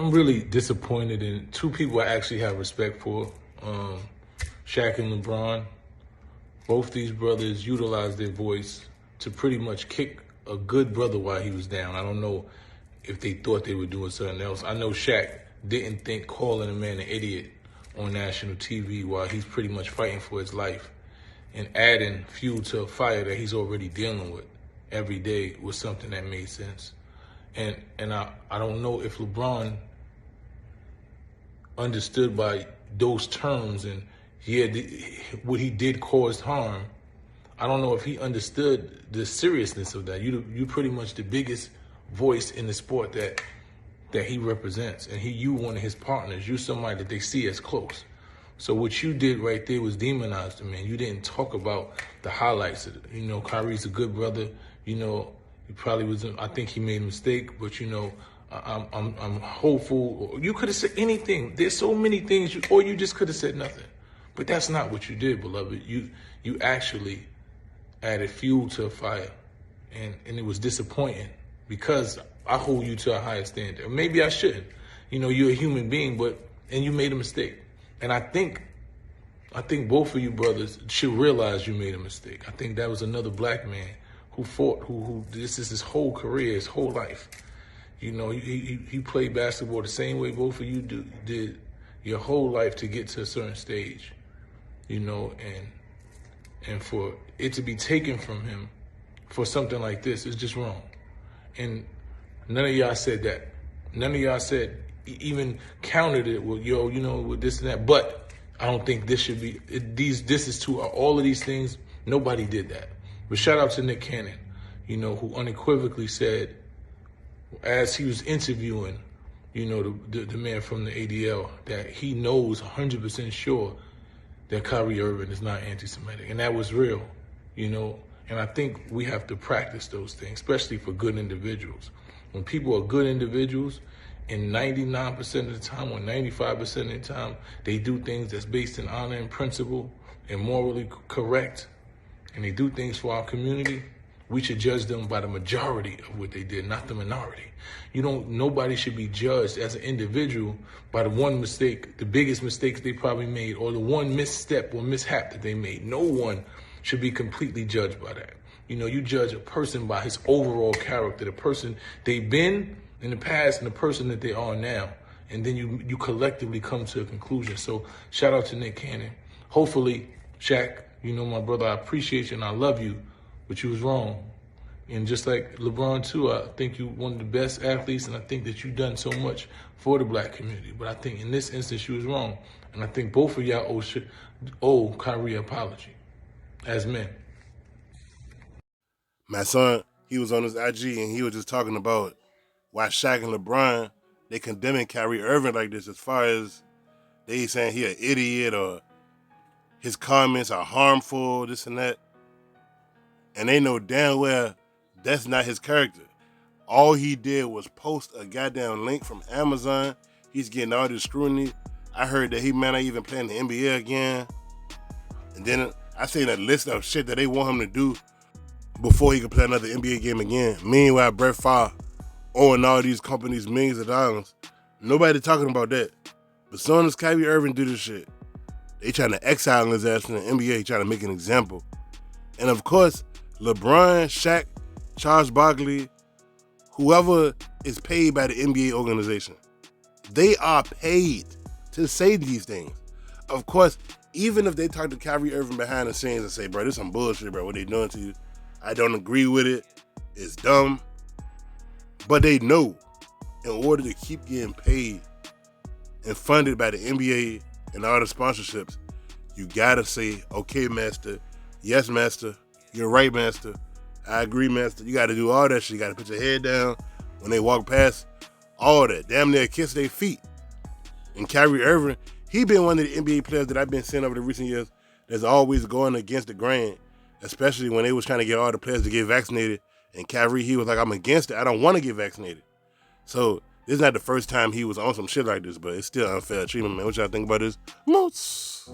I'm really disappointed in two people I actually have respect for, Shaq and Lebron. Both these brothers utilized their voice to pretty much kick a good brother while he was down. I don't know if they thought they were doing something else. I know Shaq didn't think calling a man an idiot on national TV while he's pretty much fighting for his life and adding fuel to a fire that he's already dealing with every day was something that made sense. And I don't know if LeBron understood by those terms, and what he did caused harm. I don't know if he understood the seriousness of that. You pretty much the biggest voice in the sport that he represents, and you one of his partners. You're somebody that they see as close. So what you did right there was demonize the man. You didn't talk about the highlights of it. Kyrie's a good brother. He probably was. I think he made a mistake, but I'm hopeful. You could have said anything. There's so many things, or you just could have said nothing. But that's not what you did, beloved. You actually added fuel to a fire, and it was disappointing because I hold you to a higher standard. Maybe I shouldn't. You're a human being, and you made a mistake. And I think both of you brothers should realize you made a mistake. I think that was another black man who fought, who this is his whole career, his whole life. He played basketball the same way both of you did your whole life to get to a certain stage. And for it to be taken from him for something like this is just wrong. And none of y'all said that. None of y'all said, even countered it with, with this and that. But I don't think this should be, this is to all of these things. Nobody did that. But shout out to Nick Cannon, who unequivocally said, as he was interviewing, the man from the ADL, that he knows 100% sure that Kyrie Irving is not anti-Semitic. And that was real, And I think we have to practice those things, especially for good individuals. When people are good individuals, and 99% of the time or 95% of the time, they do things that's based in honor and principle and morally correct, and they do things for our community, we should judge them by the majority of what they did, not the minority. Nobody should be judged as an individual by the one mistake, the biggest mistakes they probably made, or the one misstep or mishap that they made. No one should be completely judged by that. You judge a person by his overall character, the person they've been in the past and the person that they are now. And then you collectively come to a conclusion. So shout out to Nick Cannon. Hopefully, Shaq, my brother, I appreciate you and I love you, but you was wrong. And just like LeBron too, I think you're one of the best athletes, and I think that you've done so much for the black community. But I think in this instance, you was wrong. And I think both of y'all owe Kyrie an apology as men. Mysonne, he was on his IG and he was just talking about why Shaq and LeBron, they condemning Kyrie Irving like this, as far as they saying he an idiot or his comments are harmful, this and that. And they know damn well that's not his character. All he did was post a goddamn link from Amazon. He's getting all this scrutiny. I heard that he might not even play in the NBA again. And then I seen a list of shit that they want him to do before he could play another NBA game again. Meanwhile, Brett Favre owing all these companies millions of dollars. Nobody talking about that. But as soon as Kyrie Irving do this shit, they trying to exile his ass from the NBA, trying to make an example. And of course, LeBron, Shaq, Charles Barkley, whoever is paid by the NBA organization, they are paid to say these things. Of course, even if they talk to Kyrie Irving behind the scenes and say, bro, this is some bullshit, bro, what they doing to you, I don't agree with it, it's dumb. But they know in order to keep getting paid and funded by the NBA and all the sponsorships, you gotta say, okay, master, yes, master, you're right, master, I agree, master. You gotta do all that shit. You gotta put your head down when they walk past, all that. Damn near kiss their feet. And Kyrie Irving, he been one of the NBA players that I've been seeing over the recent years that's always going against the grain, especially when they was trying to get all the players to get vaccinated. And Kyrie, he was like, I'm against it. I don't want to get vaccinated. So this is not the first time he was on some shit like this, but it's still unfair treatment, man. What y'all think about this? Moots.